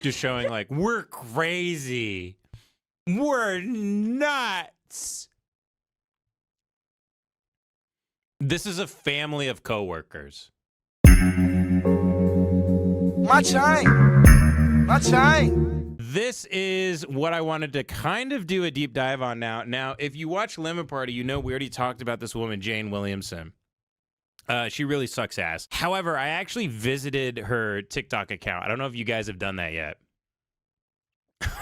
Just showing like, we're crazy. We're nuts. This is a family of coworkers. My shine. My shine. This is what I wanted to kind of do a deep dive on now. Now, if you watch Lemon Party, you know we already talked about this woman, Jane Williamson. She really sucks ass. However, I actually visited her TikTok account. I don't know if you guys have done that yet.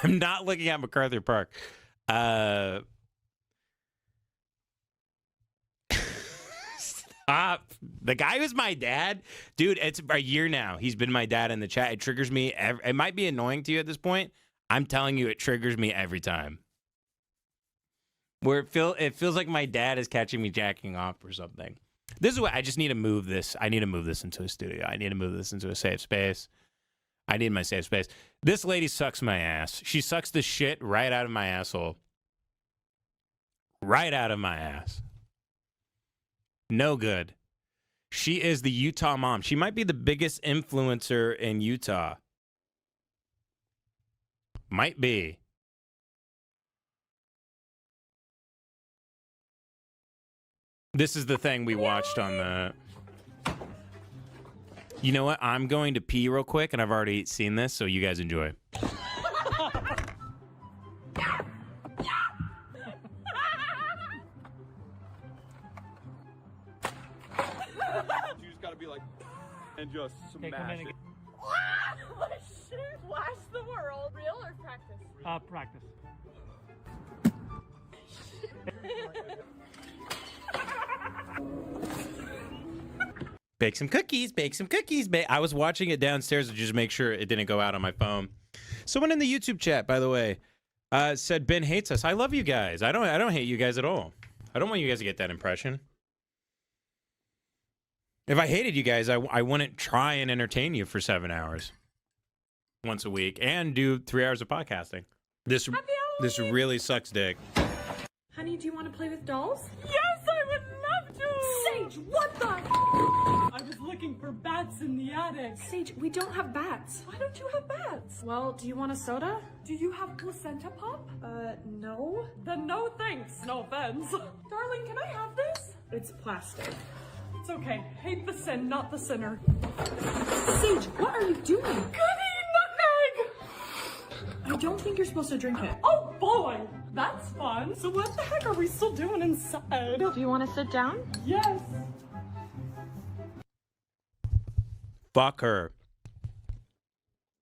I'm not looking at MacArthur Park. Stop. The guy who's my dad, dude, it's a year now. He's been my dad in the chat. It triggers me. It might be annoying to you at this point. I'm telling you, it triggers me every time. Where it feels like my dad is catching me jacking off or something. This is what I just need to move this. I need to move this into a studio. I need to move this into a safe space. I need my safe space. This lady sucks my ass. She sucks the shit right out of my asshole. Right out of my ass. No good. She is the Utah mom. She might be the biggest influencer in Utah. Might be. This is the thing we watched on the... You know what? I'm going to pee real quick, and I've already seen this, so you guys enjoy. You just gotta be like, and just smash it. Flash the world. Real or practice? Practice. Bake some cookies, bake some cookies. I was watching it downstairs to just make sure it didn't go out on my phone. Someone in the YouTube chat, by the way, said Ben hates us. I love you guys. I don't hate you guys at all. I don't want you guys to get that impression. If I hated you guys, I wouldn't try and entertain you for 7 hours once a week and do 3 hours of podcasting. This really sucks dick. Honey, do you want to play with dolls? Yes, I would love to! Sage, what the? I was looking for bats in the attic. Sage, we don't have bats. Why don't you have bats? Well, do you want a soda? Do you have placenta pop? No. Then no thanks, no offense. Darling, can I have this? It's plastic. It's okay. Hate the sin, not the sinner. Sage, what are you doing? Goody nutmeg! I don't think you're supposed to drink it. Oh boy, that's fun. So what the heck are we still doing inside? Do you want to sit down? Yes. Fuck her.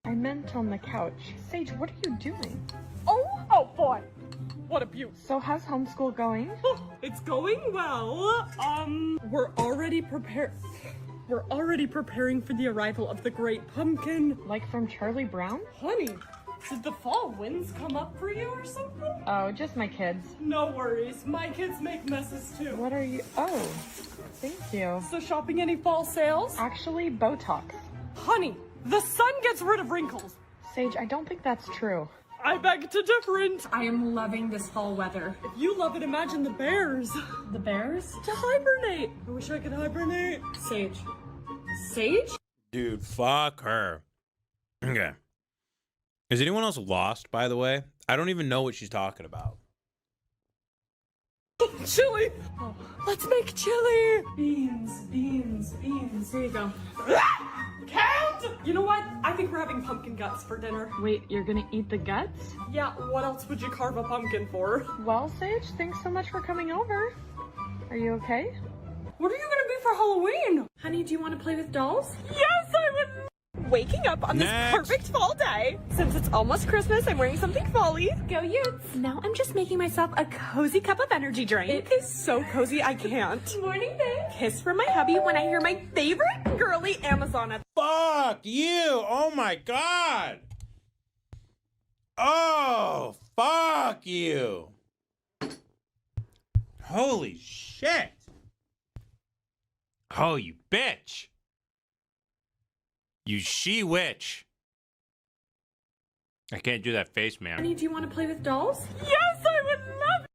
I meant on the couch. Sage, what are you doing? Oh boy. What abuse. So how's homeschool going? It's going well. We're already preparing for the arrival of the great pumpkin. Like from Charlie Brown? Honey, did the fall winds come up for you or something? Oh, just my kids. No worries. My kids make messes too. What are you? Oh, thank you. So shopping any fall sales? Actually, Botox. Honey, the sun gets rid of wrinkles. Sage, I don't think that's true. I beg to differ. I am loving this fall weather. If you love it, imagine the bears. The bears? To hibernate. I wish I could hibernate. Sage. Sage? Dude, fuck her. Okay. Is anyone else lost, by the way? I don't even know what she's talking about. Chili! Oh, let's make chili! Beans, beans, beans. Here you go. Can't! You know what? I think we're having pumpkin guts for dinner. Wait, you're gonna eat the guts? Yeah, what else would you carve a pumpkin for? Well, Sage, thanks so much for coming over. Are you okay? What are you gonna be for Halloween? Honey, do you want to play with dolls? Yes, I would! Waking up on Next. this perfect fall day. Since it's almost Christmas, I'm wearing something fall-y. Go Utes! Now I'm just making myself a cozy cup of energy drink. It is so cozy, I can't. Morning, babe. Kiss from my hubby when I hear my favorite girly Amazon at Fuck you! Oh my god! Oh, fuck you! Holy shit! Oh, you bitch! You she-witch! I can't do that face, man. Honey, do you want to play with dolls? Yes, I would love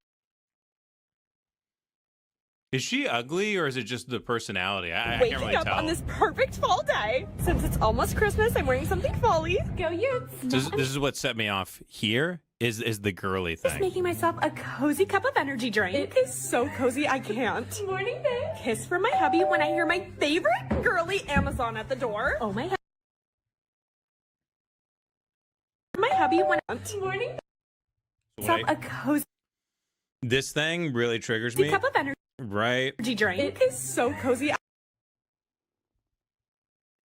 Is she ugly or is it just the personality? I can't Waking really up tell. on this perfect fall day. Since it's almost Christmas, I'm wearing something fall-y. Go Utes! This is what set me off here is the girly Just thing. making myself a cozy cup of energy drink. It is so cozy I can't. Morning, babe. Kiss from my hubby when I hear my favorite girly Amazon at the door. Oh my. My hubby when morning. Wait, A cozy this thing really triggers me. cup of energy Right, drink. It is so cozy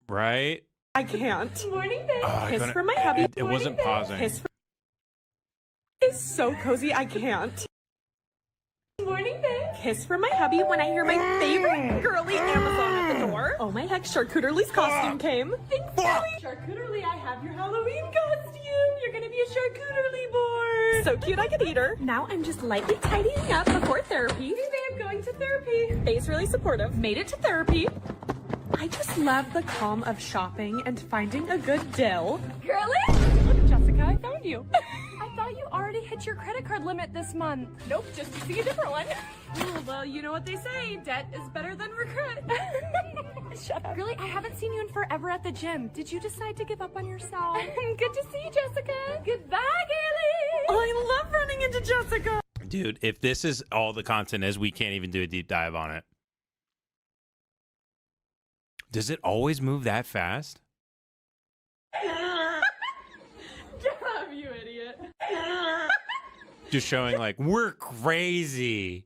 right. I can't. Morning, babe. Oh, I Kiss couldn't- from my hubby. it wasn't pausing. Kiss from is so cozy I can't. Morning, babe. Kiss from my hubby when I hear my favorite girly Amazon at the door. Oh my heck, Charcuterlie's costume came. Thankfully, Charcuterie, I have your Halloween costume. You're gonna be a Charcuterie board. So cute I could eat her. Now I'm just lightly tidying up before therapy. Hey babe, going to therapy. Faye's really supportive. Made it to therapy. I just love the calm of shopping and finding a good deal. Girly? Look, Jessica, I found you. I thought you already hit your credit card limit this month. Nope, just using a different one. Oh, well, you know what they say, debt is better than regret. Shut up. Girly, I haven't seen you in forever at the gym. Did you decide to give up on yourself? Good to see you, Jessica. Goodbye, girly. Oh, I love running into Jessica. Dude, if this is all the content is, we can't even do a deep dive on it. Does it always move that fast? Damn, you idiot. Just showing like, we're crazy.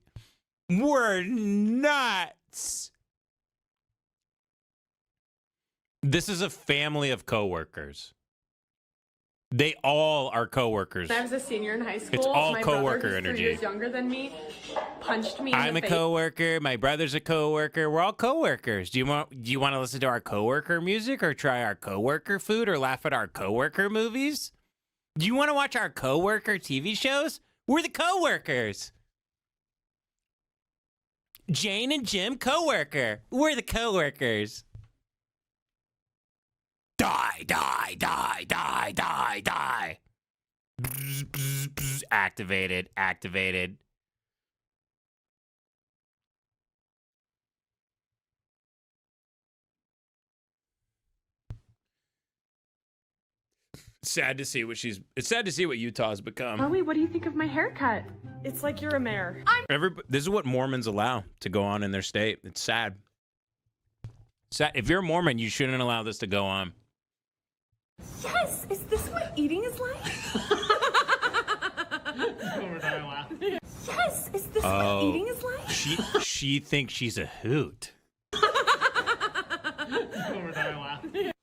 We're nuts. This is a family of coworkers. They all are coworkers. When I was a senior in high school. It's all my coworker brother, who's energy. 3 years younger than me, punched me in I'm the a face. coworker. My brother's a coworker. We're all coworkers. Do you want to listen to our coworker music or try our coworker food or laugh at our coworker movies? Do you want to watch our coworker TV shows? We're the coworkers. Jane and Jim coworker. We're the coworkers. Die, die, die, die, die, die. Bzz, bzz, bzz. Activated, activated. Sad to see it's sad to see what Utah's become. Chloe, what do you think of my haircut? It's like you're a mayor. This is what Mormons allow to go on in their state. It's sad. Sad. If you're a Mormon, you shouldn't allow this to go on. Yes! Is this what eating is like? Yes! Is this what eating is like? She thinks she's a hoot.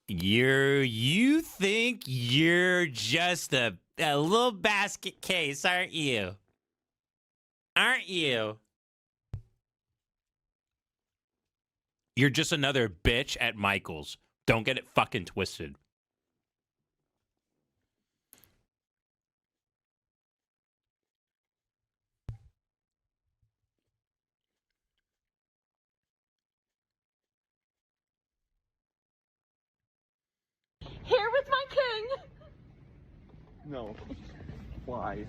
You think you're just a little basket case, aren't you? Aren't you? You're just another bitch at Michael's. Don't get it fucking twisted. Here with my king! No. Why?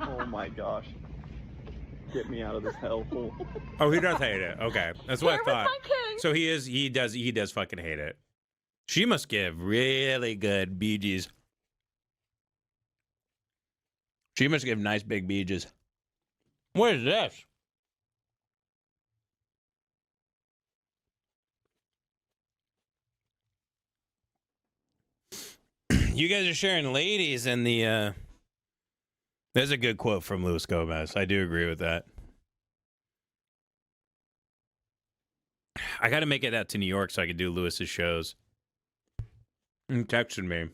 Oh my gosh. Get me out of this hellhole. Oh, he does hate it. Okay, that's what I Here with thought. my king! So he does fucking hate it. She must give really good BGs. She must give nice big BGs. What is this? You guys are sharing ladies and the there's a good quote from Luis Gomez. I do agree with that. I got to make it out to New York so I can do Lewis's shows. He texted me,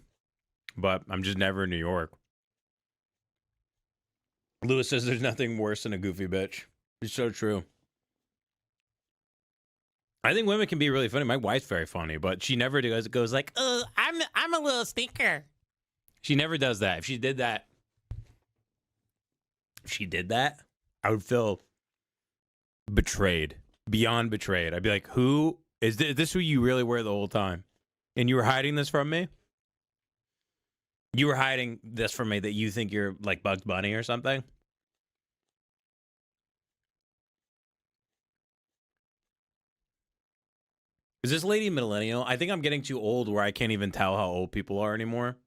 but I'm just never in New York. Lewis says there's nothing worse than a goofy bitch. It's so true. I think women can be really funny. My wife's very funny, but she never goes like, "Oh, I'm a little stinker." She never does that. If she did that, I would feel betrayed, beyond betrayed. I'd be like, "Who is this? Who you really were the whole time? And you were hiding this from me? You were hiding this from me that you think you're like Bugs Bunny or something?" Is this lady millennial? I think I'm getting too old where I can't even tell how old people are anymore.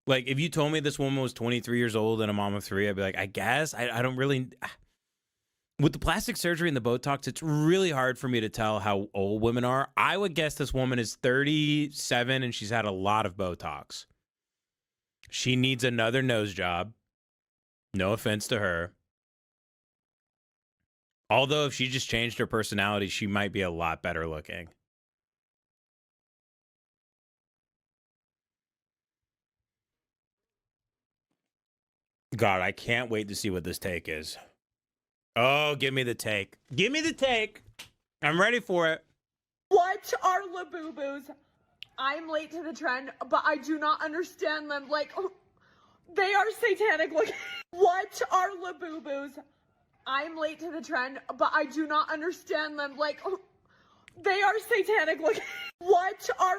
Like, if you told me this woman was 23 years old and a mom of 3, I'd be like, I guess. I don't really... With the plastic surgery and the Botox, it's really hard for me to tell how old women are. I would guess this woman is 37 and she's had a lot of Botox. She needs another nose job. No offense to her. Although if she just changed her personality, she might be a lot better looking. God, I can't wait to see what this take is. Oh, give me the take. Give me the take. I'm ready for it. What are Labubu's? I'm late to the trend, but I do not understand them. Like, they are satanic looking. What are Labubu's? I'm late to the trend, but I do not understand them. Like, they are satanic looking. What are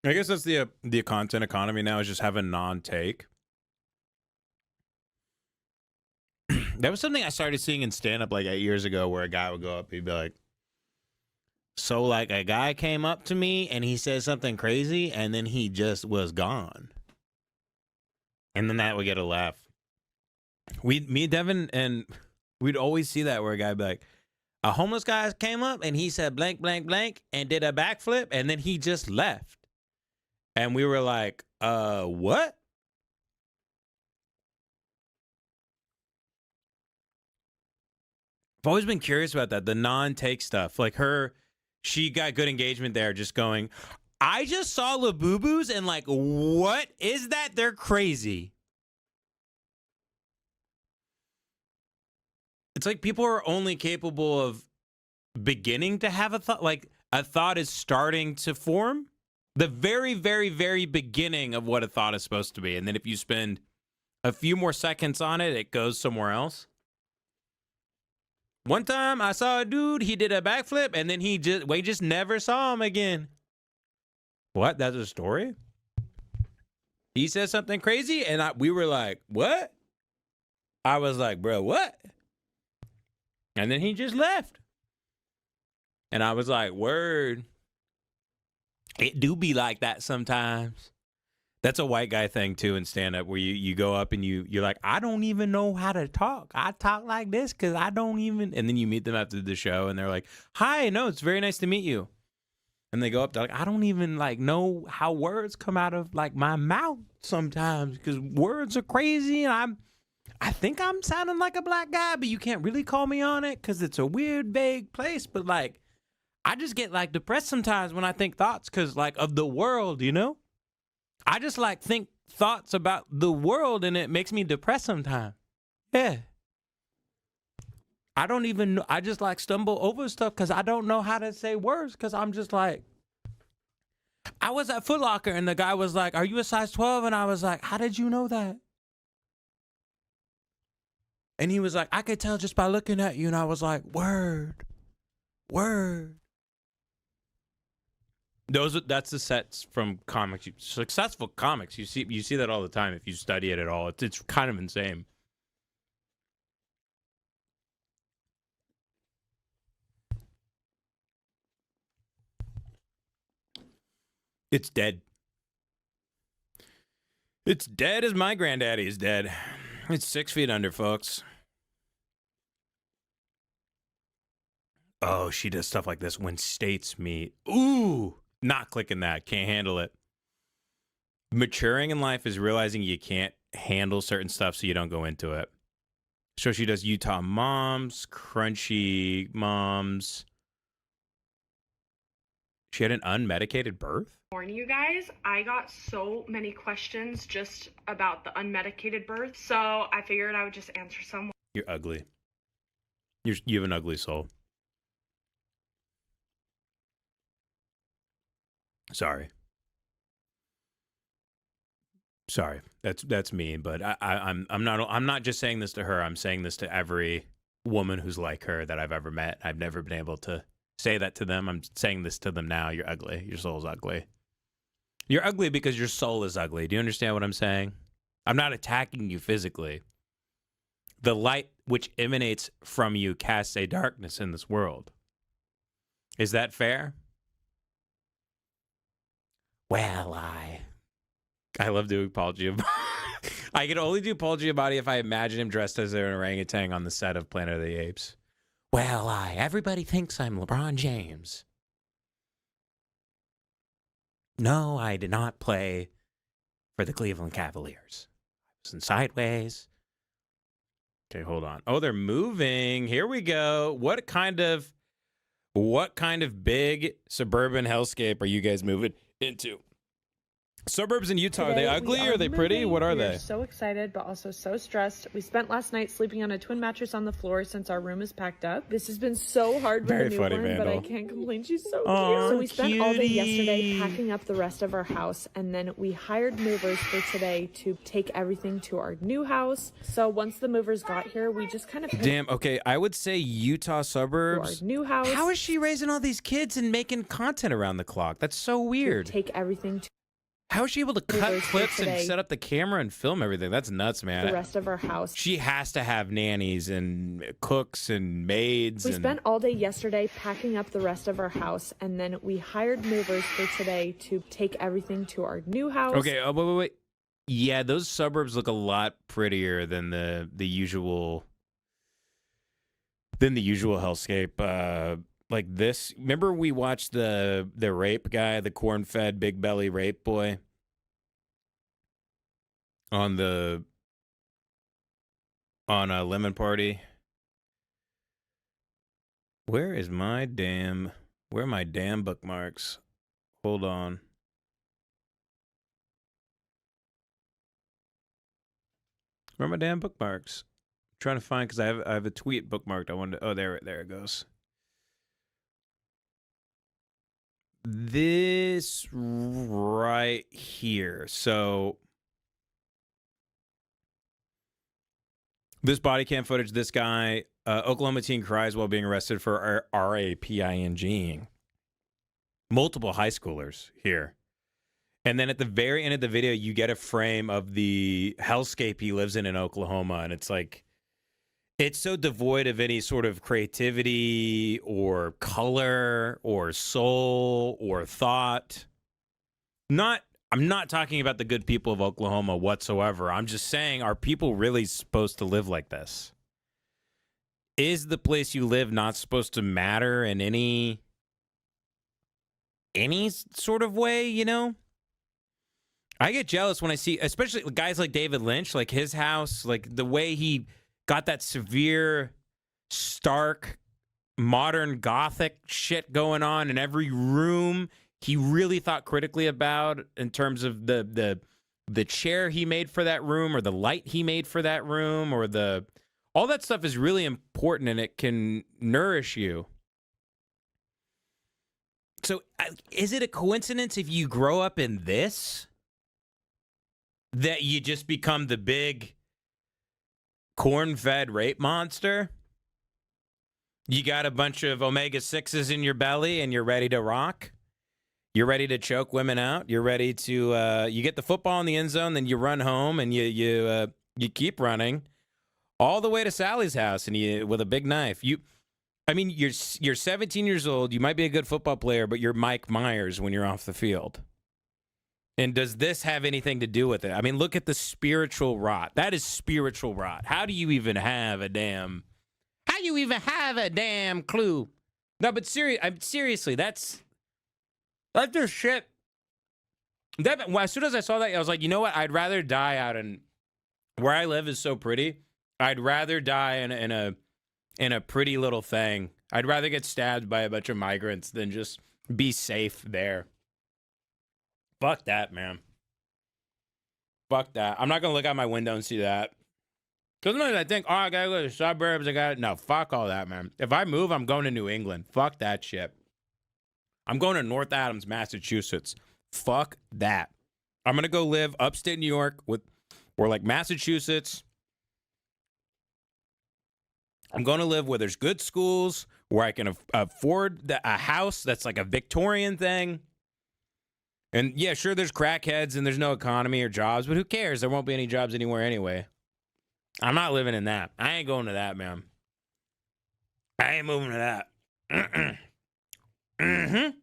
I guess that's the content economy now, is just have a non-take. That was something I started seeing in stand-up like 8 years ago, where a guy would go up, he'd be like, so like a guy came up to me and he said something crazy and then he just was gone. And then that would get a laugh. Me, Devin, and we'd always see that where a guy would be like, a homeless guy came up and he said blank, blank, blank and did a backflip and then he just left. And we were like, what? I've always been curious about that, the non-take stuff. Like she got good engagement there, just going, I just saw Labubu's and like, what is that? They're crazy. It's like people are only capable of beginning to have a thought. Like a thought is starting to form. The very, very, very beginning of what a thought is supposed to be. And then if you spend a few more seconds on it, it goes somewhere else. One time I saw a dude, he did a backflip and then we just never saw him again. What? That's a story? He said something crazy and we were like, what? I was like, bro, what? And then he just left. And I was like, word. It do be like that sometimes. That's a white guy thing too in stand-up, where you go up and you're like, I don't even know how to talk. I talk like this because I don't even... And then you meet them after the show and they're like, hi, no, it's very nice to meet you. And they go up, they're like, I don't even like know how words come out of like my mouth sometimes because words are crazy and I think I'm sounding like a black guy, but you can't really call me on it because it's a weird, vague place. But like, I just get like depressed sometimes when I think thoughts because like of the world, you know? I just like think thoughts about the world and it makes me depressed sometimes. Yeah. I don't even know. I just like stumble over stuff because I don't know how to say words because I'm just like, I was at Foot Locker and the guy was like, are you a size 12? And I was like, how did you know that? And he was like, I could tell just by looking at you. And I was like, word. That's the sets from comics. Successful comics. You see that all the time if you study it at all. It's kind of insane. It's dead. It's dead as my granddaddy is dead. It's 6 feet under, folks. Oh, she does stuff like this when states meet. Ooh. Not clicking that. Can't handle it. Maturing in life is realizing you can't handle certain stuff so you don't go into it. So she does Utah moms, crunchy moms. She had an unmedicated birth? Morning, you guys. I got so many questions just about the unmedicated birth, so I figured I would just answer some. You're ugly. You have an ugly soul. Sorry. That's mean, but I'm not just saying this to her. I'm saying this to every woman who's like her that I've ever met. I've never been able to say that to them. I'm saying this to them now. You're ugly. Your soul's ugly. You're ugly because your soul is ugly. Do you understand what I'm saying? I'm not attacking you physically. The light which emanates from you casts a darkness in this world. Is that fair? Well, I love doing Paul Giamatti. I can only do Paul Giamatti if I imagine him dressed as an orangutan on the set of Planet of the Apes. Well, everybody thinks I'm LeBron James. No, I did not play for the Cleveland Cavaliers. I was in Sideways. Okay, hold on. Oh, they're moving. Here we go. What kind of big suburban hellscape are you guys moving into? Suburbs in Utah, are they ugly or are they pretty? What are they? We're so excited, but also so stressed. We spent last night sleeping on a twin mattress on the floor since our room is packed up. This has been so hard with Very the funny, newborn, but I Vandal. can't complain. She's so Aw, cute. So we spent all day cutie. yesterday packing up the rest of our house, and then we hired movers for today to take everything to our new house. So once the movers got here, we just kind of Damn, okay, I would say Utah to our suburbs. new house. How is she raising all these kids and making content around the clock? That's so to weird. take everything to How is she able to cut Movers for clips and today. set up the camera and film everything? That's nuts, the man. rest of our house. She has to have nannies and cooks and maids. We and spent all day yesterday packing up the rest of our house, and then we hired movers for today to take everything to our new house. Okay, wait. Yeah, those suburbs look a lot prettier than the usual hellscape. Like this. Remember we watched the rape guy, the corn-fed big belly rape boy on a lemon party. Where are my damn bookmarks? Hold on. Where are my damn bookmarks? I'm trying to find, because I have a tweet bookmarked. I wanted to, oh, there it goes. This right here. So this body cam footage, this guy, Oklahoma teen cries while being arrested for raping. Multiple high schoolers here. And then at the very end of the video, you get a frame of the hellscape he lives in Oklahoma. And it's like, it's so devoid of any sort of creativity or color or soul or thought. I'm not talking about the good people of Oklahoma whatsoever. I'm just saying, are people really supposed to live like this? Is the place you live not supposed to matter in any sort of way, you know? I get jealous when I see, especially guys like David Lynch, like his house, like the way he got that severe, stark, modern Gothic shit going on in every room. He really thought critically about in terms of the chair he made for that room, or the light he made for that room, or all that stuff is really important, and it can nourish you. So is it a coincidence if you grow up in this that you just become the big corn-fed rape monster? You got a bunch of omega-6s in your belly and you're ready to rock? You're ready to choke women out? You're ready to, you get the football in the end zone, then you run home and you keep running all the way to Sally's house and with a big knife. You're 17 years old. You might be a good football player, but you're Mike Myers when you're off the field. And does this have anything to do with it? I mean, look at the spiritual rot. That is spiritual rot. How do you even have a damn clue? No, but seriously, that's just shit. As soon as I saw that, I was like, you know what? I'd rather die out in where I live is so pretty. I'd rather die in a pretty little thing. I'd rather get stabbed by a bunch of migrants than just be safe there. Fuck that, man. Fuck that. I'm not going to look out my window and see that. Because sometimes I think, I got to go to the suburbs. No, fuck all that, man. If I move, I'm going to New England. Fuck that shit. I'm going to North Adams, Massachusetts. Fuck that. I'm going to go live upstate New York or like Massachusetts. I'm going to live where there's good schools, where I can afford a house that's like a Victorian thing. And yeah, sure, there's crackheads and there's no economy or jobs, but who cares? There won't be any jobs anywhere anyway. I'm not living in that. I ain't going to that, man. I ain't moving to that. Best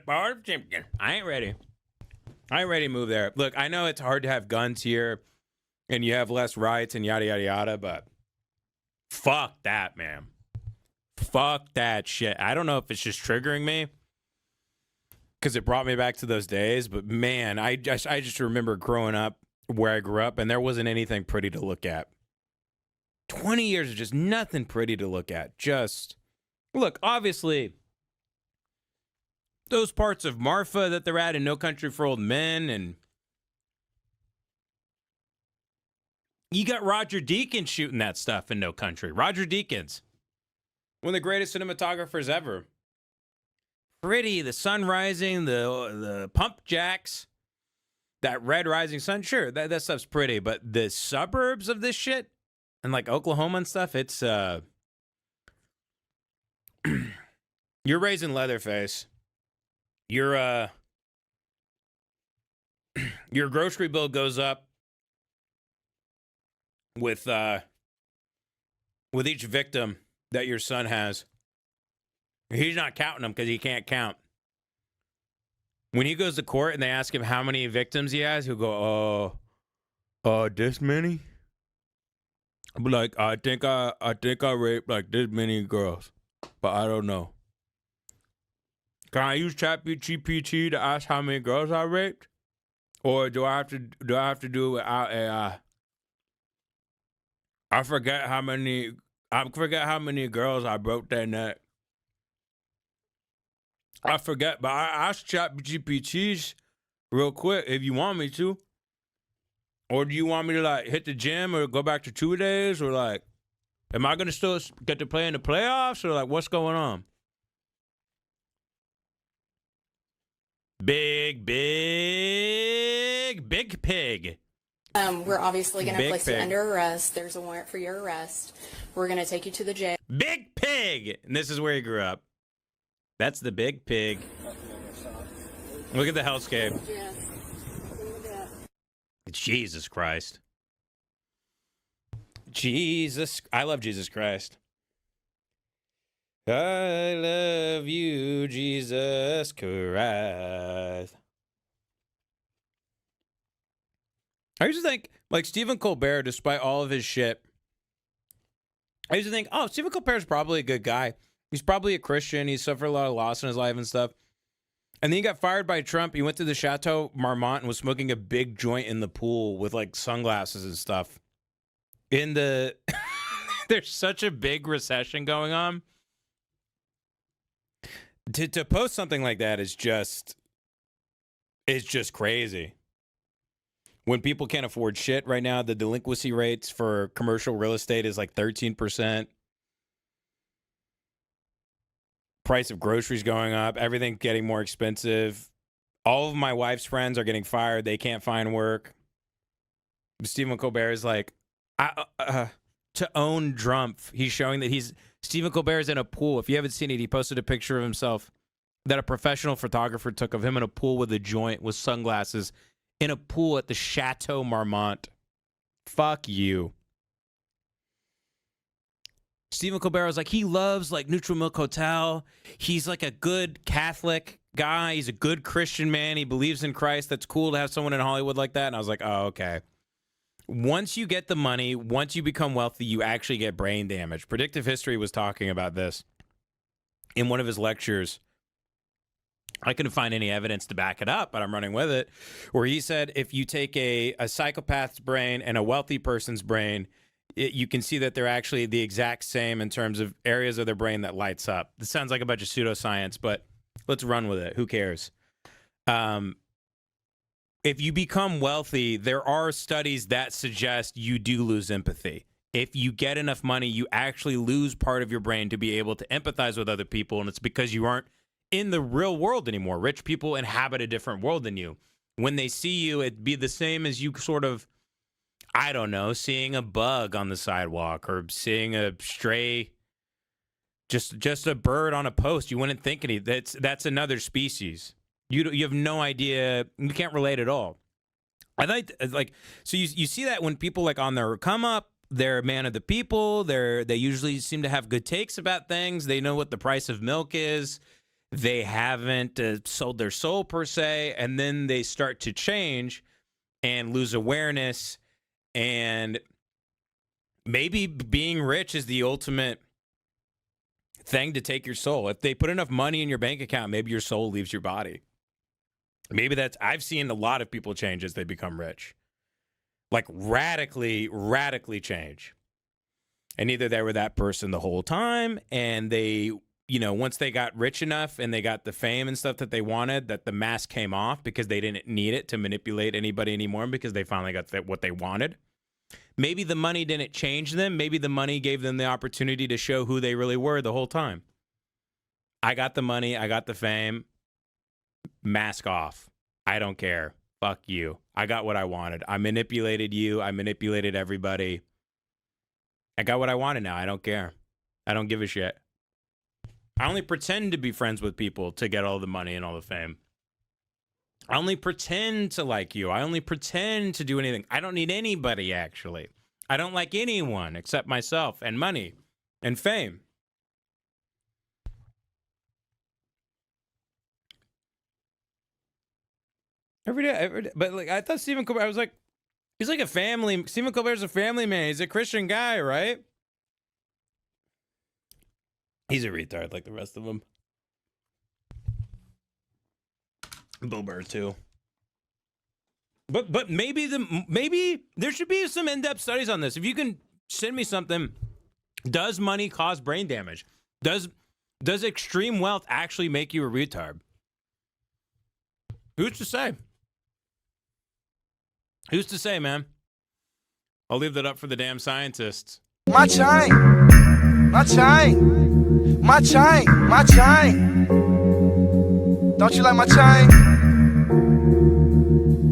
part of champion. I ain't ready. I ain't ready to move there. Look, I know it's hard to have guns here and you have less rights and yada, yada, yada, but fuck that, man. Fuck that shit. I don't know if it's just triggering me because it brought me back to those days, but man, I just remember growing up where I grew up and there wasn't anything pretty to look at. 20 years of just nothing pretty to look at. Just, look, obviously, those parts of Marfa that they're at in No Country for Old Men, and you got Roger Deakins shooting that stuff in No Country. Roger Deakins, one of the greatest cinematographers ever. Pretty, the sun rising, the pump jacks, that red rising sun. Sure, that stuff's pretty, but the suburbs of this shit and like Oklahoma and stuff, it's you're raising Leatherface. Your grocery bill goes up with each victim that your son has. He's not counting them because he can't count. When he goes to court and they ask him how many victims he has, he'll go, this many? I'll be like, I think I raped like this many girls, but I don't know. Can I use ChatGPT to ask how many girls I raped, or do I have to do it without AI? I forget how many girls I broke their neck. I forget, but I asked ChatGPT real quick if you want me to. Or do you want me to like hit the gym or go back to 2 days, or like, am I gonna still get to play in the playoffs, or like what's going on? Big pig. We're obviously going to place you pig. under arrest. There's a warrant for your arrest. We're going to take you to the jail. Big pig. And this is where he grew up. That's the big pig. Look at the hellscape. Jesus Christ. I love Jesus Christ. I love you, Jesus Christ. I used to think, like, Stephen Colbert, despite all of his shit, I used to think, oh, Stephen Colbert's probably a good guy. He's probably a Christian. He's suffered a lot of loss in his life and stuff. And then he got fired by Trump. He went to the Chateau Marmont and was smoking a big joint in the pool with, like, sunglasses and stuff. There's such a big recession going on. To post something like that is just crazy. When people can't afford shit right now, the delinquency rates for commercial real estate is like 13%. Price of groceries going up. Everything getting more expensive. All of my wife's friends are getting fired. They can't find work. Stephen Colbert is like, to own Drumpf. He's showing that Stephen Colbert is in a pool. If you haven't seen it, he posted a picture of himself that a professional photographer took of him in a pool with a joint with sunglasses in a pool at the Chateau Marmont. Fuck you. Stephen Colbert was like, he loves like Neutral Milk Hotel. He's like a good Catholic guy. He's a good Christian man. He believes in Christ. That's cool to have someone in Hollywood like that. And I was like, oh, okay. Once you get the money, once you become wealthy, you actually get brain damage. Predictive History was talking about this in one of his lectures. I couldn't find any evidence to back it up, but I'm running with it, where he said if you take a psychopath's brain and a wealthy person's brain, you can see that they're actually the exact same in terms of areas of their brain that lights up. This sounds like a bunch of pseudoscience, but let's run with it. Who cares? If you become wealthy, there are studies that suggest you do lose empathy. If you get enough money, you actually lose part of your brain to be able to empathize with other people, and it's because you aren't in the real world anymore. Rich people inhabit a different world than you. When they see you, it'd be the same as you sort of, I don't know, seeing a bug on the sidewalk or seeing a stray, just a bird on a post. You wouldn't think any. That's another species. You have no idea. You can't relate at all. I like so you see that when people like on their come up, they're a man of the people. They usually seem to have good takes about things. They know what the price of milk is. They haven't sold their soul per se, and then they start to change and lose awareness. And maybe being rich is the ultimate thing to take your soul. If they put enough money in your bank account, maybe your soul leaves your body. Maybe I've seen a lot of people change as they become rich. Like radically change. And either they were that person the whole time, and they, once they got rich enough and they got the fame and stuff that they wanted, that the mask came off because they didn't need it to manipulate anybody anymore because they finally got what they wanted. Maybe the money didn't change them. Maybe the money gave them the opportunity to show who they really were the whole time. I got the money. I got the fame. Mask off. I don't care. Fuck you. I got what I wanted. I manipulated you. I manipulated everybody. I got what I wanted now. I don't care. I don't give a shit. I only pretend to be friends with people to get all the money and all the fame. I only pretend to like you. I only pretend to do anything. I don't need anybody, actually. I don't like anyone except myself and money and fame. Every day. But like, I thought Stephen Colbert, I was like, he's like a family. Stephen Colbert's a family man. He's a Christian guy, right? He's a retard like the rest of them. Bill Burr too. But maybe there should be some in-depth studies on this. If you can send me something, does money cause brain damage? Does extreme wealth actually make you a retard? Who's to say? Who's to say, man? I'll leave that up for the damn scientists. My chain. My chain. My chain. My chain. Don't you like my chain?